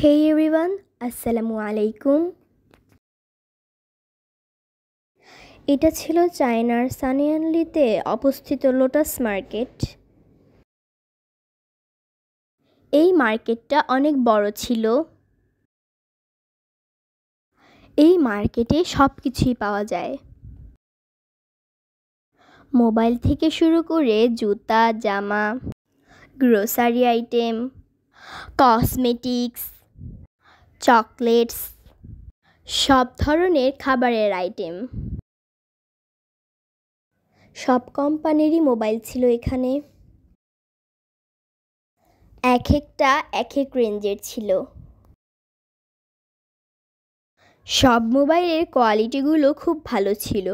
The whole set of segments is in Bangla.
Hey everyone, আসসালামু আলাইকুম। এটা ছিল চায়নার সানিয়ানলিতে অবস্থিত লোটাস মার্কেট। এই মার্কেটটা অনেক বড় ছিল। এই মার্কেটে সব কিছুই পাওয়া যায়। মোবাইল থেকে শুরু করে জুতা, জামা, গ্রোসারি আইটেম, কসমেটিক্স, চকলেটস, সব ধরনের খাবারের আইটেম। সব কোম্পানিরই মোবাইল ছিল এখানে। এক একটা এক এক রেঞ্জের ছিল। সব মোবাইলের কোয়ালিটিগুলো খুব ভালো ছিল।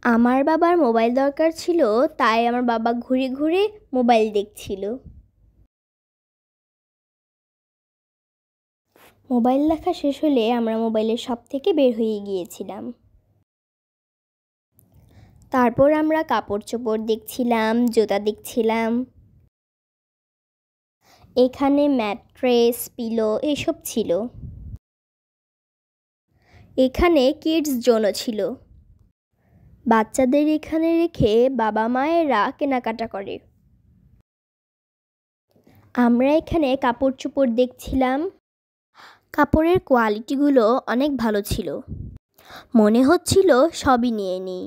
আমার বাবার মোবাইল দরকার ছিল, তাই আমার বাবা ঘুরে ঘুরে মোবাইল দেখছিল। মোবাইল দেখা শেষ হলে আমরা মোবাইলের শপ থেকে বের হয়ে গিয়েছিলাম। তারপর আমরা কাপড় চোপড় দেখছিলাম, জুতা দেখছিলাম। এখানে ম্যাট্রেস, পিলো এসব ছিল। এখানে কিডস জোনও ছিল। বাচ্চাদের এখানে রেখে বাবা মায়েরা কেনাকাটা করে। আমরা এখানে কাপড় চোপড় দেখছিলাম। কাপড়ের কোয়ালিটিগুলো অনেক ভালো ছিল। মনে হচ্ছিল সবই নিয়ে নিই।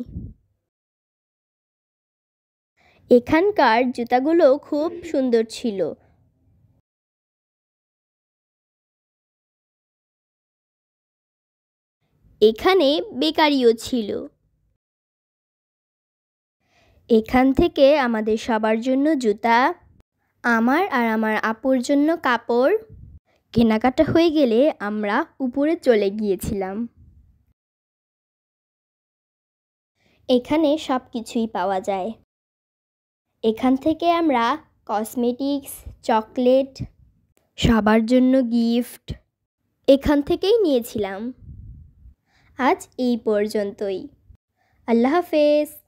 এখানকার জুতাগুলো খুব সুন্দর ছিল। এখানে বেকারিও ছিল। এখান থেকে আমাদের সবার জন্য জুতা, আমার আর আমার আপুর জন্য কাপড় কেনাকাটা হয়ে গেলে আমরা উপরে চলে গিয়েছিলাম। এখানে সব কিছুই পাওয়া যায়। এখান থেকে আমরা কসমেটিক্স, চকলেট, সবার জন্য গিফট এখান থেকেই নিয়েছিলাম। আজ এই পর্যন্তই। আল্লাহ হাফেজ।